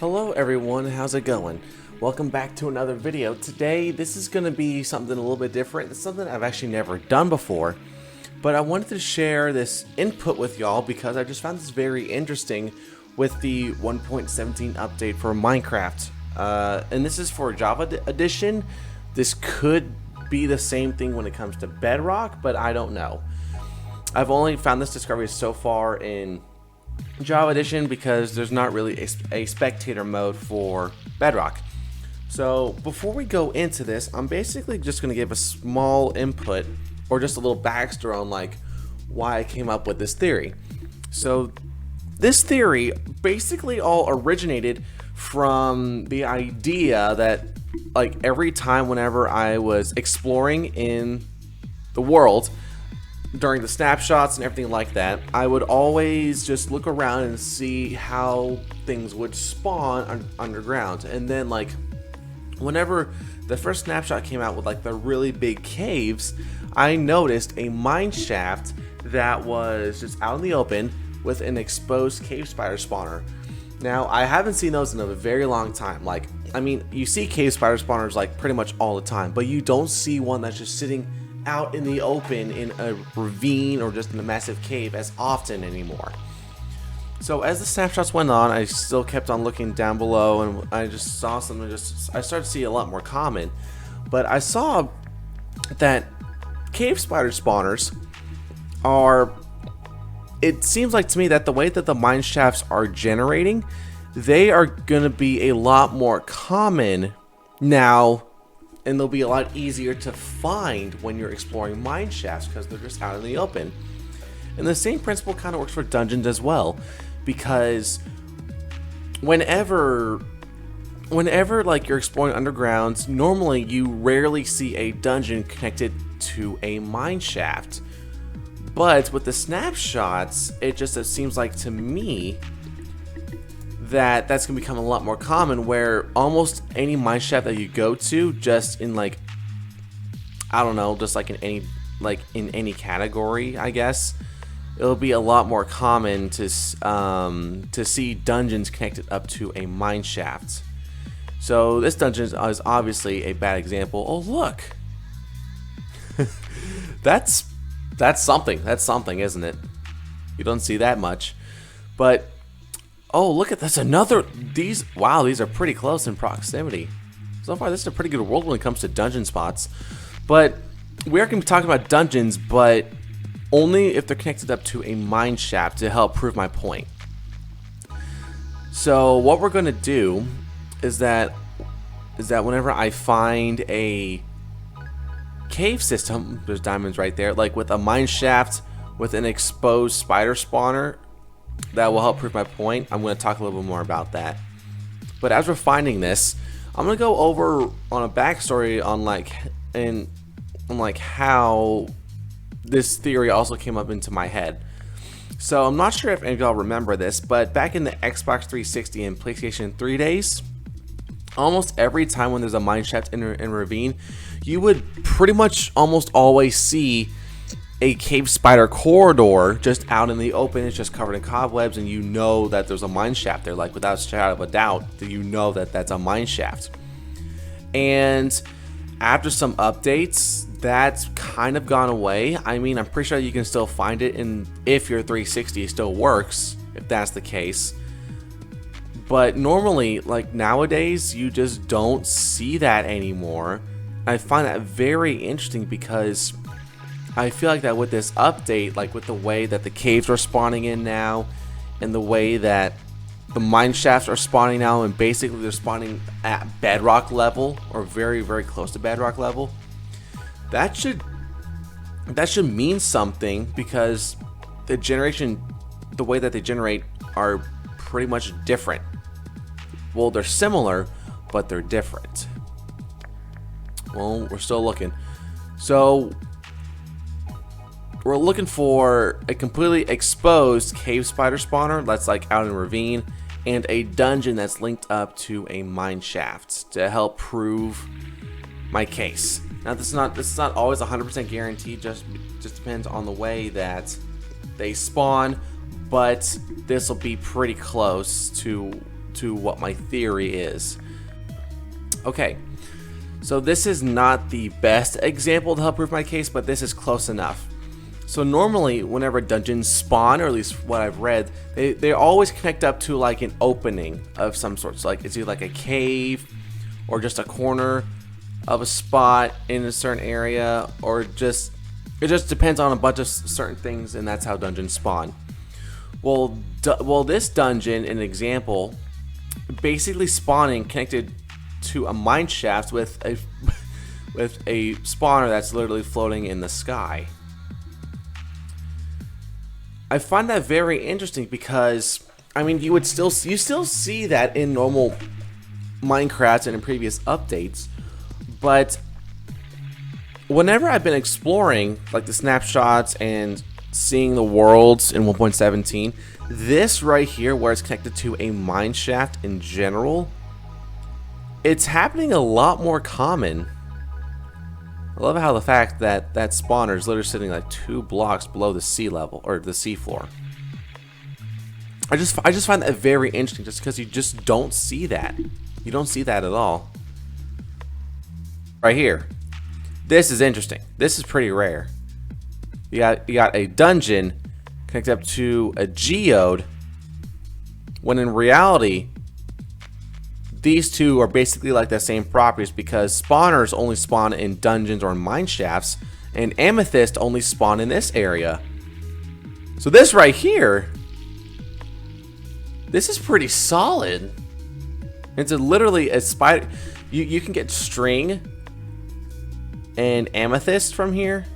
Hello everyone, how's it going? Welcome back to another video. Today, this is going to be something a little bit different. It's something I've actually never done before, but I wanted to share this input with y'all because I just found this very interesting with the 1.17 update for Minecraft. And this is for Java Edition. This could be the same thing when it comes to Bedrock, but I don't know. I've only found this discovery so far in Java Edition because there's not really a spectator mode for Bedrock. So before we go into this, I'm basically just going to give a small input or just a little backstory on like why I came up with this theory. So this theory basically all originated from the idea that like every time whenever I was exploring in the world during the snapshots and everything like that, I would always just look around and see how things would spawn underground. And then like whenever the first snapshot came out with like the really big caves, I noticed a mine shaft that was just out in the open with an exposed cave spider spawner. Now I haven't seen those in a very long time. Like, I mean, you see cave spider spawners like pretty much all the time, but you don't see one that's just sitting out in the open in a ravine or just in a massive cave as often anymore. So as the snapshots went on, I still kept on looking down below, and I just saw something. I started to see a lot more common, but I saw that cave spider spawners are. It seems like to me that the way that the mine shafts are generating, they are going to be a lot more common now. And they'll be a lot easier to find when you're exploring mine shafts because they're just out in the open. And the same principle kind of works for dungeons as well, because whenever like you're exploring underground, normally you rarely see a dungeon connected to a mine shaft. But with the snapshots, it seems like to me that's gonna become a lot more common, where almost any mine shaft that you go to, just in like, I don't know, just like in any category, I guess, it'll be a lot more common to see dungeons connected up to a mine shaft. So this dungeon is obviously a bad example. Oh look, that's something. That's something, isn't it? You don't see that much, but. Oh, look at that's another. These are pretty close in proximity. So far, this is a pretty good world when it comes to dungeon spots. But we are going to be talking about dungeons, but only if they're connected up to a mine shaft to help prove my point. So what we're going to do is that whenever I find a cave system, there's diamonds right there, like with a mine shaft with an exposed spider spawner, that will help prove my point. I'm going to talk a little bit more about that. But as we're finding this, I'm going to go over on a backstory on how this theory also came up into my head. So I'm not sure if any of y'all remember this, but back in the Xbox 360 and PlayStation 3 days, almost every time when there's a mine shaft in a ravine, you would pretty much almost always see a cave spider corridor just out in the open. It's just covered in cobwebs, and you know that there's a mine shaft there, like without a shadow of a doubt that you know that that's a mine shaft. And after some updates, that's kind of gone away. I mean, I'm pretty sure you can still find it, and if your 360 still works, if that's the case. But normally, like nowadays, you just don't see that anymore. I find that very interesting because I feel like that with this update, like with the way that the caves are spawning in now, and the way that the mine shafts are spawning now, and basically they're spawning at bedrock level or very, very close to bedrock level, that should mean something, because the way that they generate are pretty much different. Well, they're similar, but they're different. Well, we're still looking. So we're looking for a completely exposed cave spider spawner that's like out in a ravine, and a dungeon that's linked up to a mine shaft to help prove my case. Now this is not always 100% guaranteed, just depends on the way that they spawn, but this will be pretty close to to what my theory is. Okay, so this is not the best example to help prove my case, but this is close enough. So normally, whenever dungeons spawn, or at least what I've read, they always connect up to like an opening of some sort. So like it's either like a cave, or just a corner of a spot in a certain area, or it just depends on a bunch of certain things, and that's how dungeons spawn. Well, this dungeon, an example, basically spawning connected to a mine shaft with a spawner that's literally floating in the sky. I find that very interesting because, I mean, you still see that in normal Minecraft and in previous updates, but whenever I've been exploring like the snapshots and seeing the worlds in 1.17, this right here where it's connected to a mine shaft in general, it's happening a lot more common. I love how the fact that that spawner is literally sitting like 2 blocks below the sea level, or the sea floor. I just find that very interesting, just because you just don't see that. You don't see that at all. Right here. This is interesting. This is pretty rare. You got a dungeon connected up to a geode, when in reality these two are basically like the same properties, because spawners only spawn in dungeons or mine shafts, and amethyst only spawn in this area. So this right here, this is pretty solid. It's literally a spider. You can get string and amethyst from here.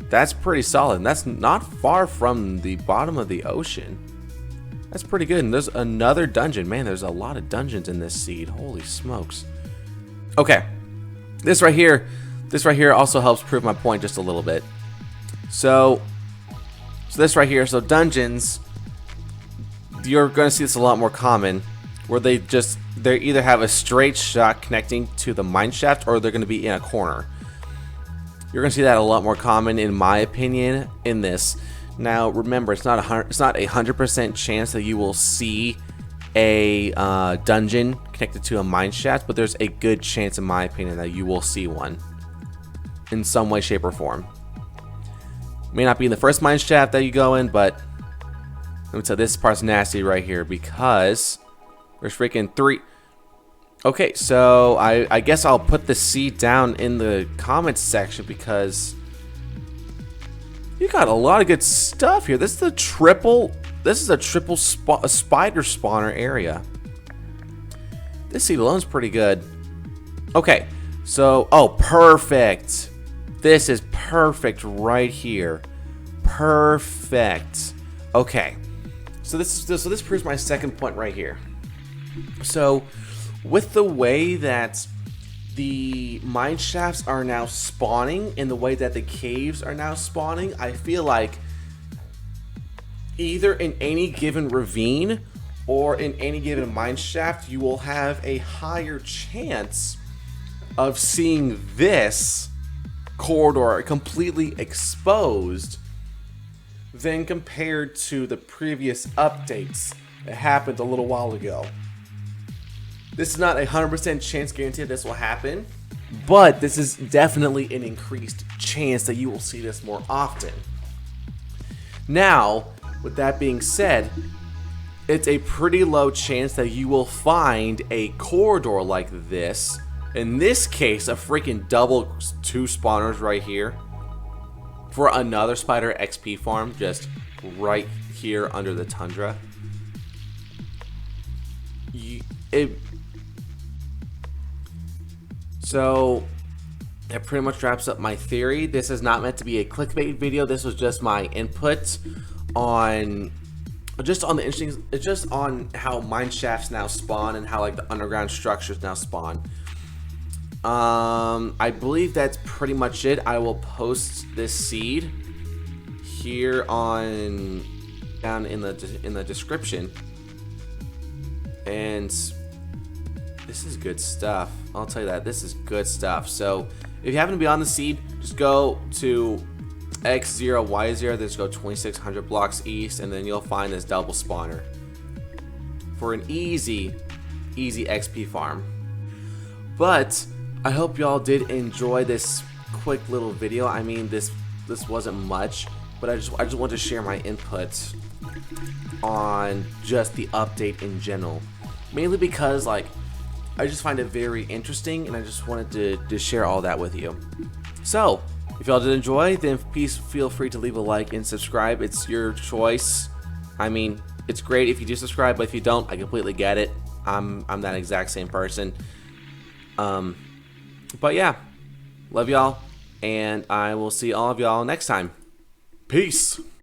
That's pretty solid. And that's not far from the bottom of the ocean. That's pretty good. And there's another dungeon. Man, there's a lot of dungeons in this seed. Holy smokes. Okay. This right here also helps prove my point just a little bit. So this right here, so dungeons, you're going to see this a lot more common, where they either have a straight shot connecting to the mine shaft, or they're going to be in a corner. You're going to see that a lot more common, in my opinion, in this. Now, remember, it's not a 100% chance that you will see a dungeon connected to a mine shaft, but there's a good chance, in my opinion, that you will see one in some way, shape, or form. May not be in the first mine shaft that you go in, but let me tell you, this part's nasty right here, because there's freaking 3. Okay, so I guess I'll put the seed down in the comments section, because you got a lot of good stuff here. This is a triple spider spawner area. This seed alone is pretty good. Okay, so perfect. This is perfect right here. Perfect. Okay, so this proves my second point right here. So with the way that the mine shafts are now spawning, and the way that the caves are now spawning, I feel like either in any given ravine or in any given mine shaft, you will have a higher chance of seeing this corridor completely exposed than compared to the previous updates that happened a little while ago. This is not a 100% chance guarantee this will happen, but this is definitely an increased chance that you will see this more often. Now, with that being said, it's a pretty low chance that you will find a corridor like this. In this case, a freaking double 2 spawners right here for another spider XP farm just right here under the tundra. So that pretty much wraps up my theory. This is not meant to be a clickbait video. This was just my input on how mine shafts now spawn, and how like the underground structures now spawn. I believe that's pretty much it. I will post this seed here down in the description, and this is good stuff. I'll tell you that. This is good stuff. So if you happen to be on the seed, just go to X0, Y0, just go 2600 blocks east, and then you'll find this double spawner for an easy easy XP farm. But I hope y'all did enjoy this quick little video. I mean, this wasn't much, but I just want to share my inputs on just the update in general, mainly because like I just find it very interesting, and I just wanted to share all that with you. So if y'all did enjoy, then please feel free to leave a like and subscribe. It's your choice. I mean, it's great if you do subscribe, but if you don't, I completely get it. I'm that exact same person. But yeah, love y'all, and I will see all of y'all next time. Peace.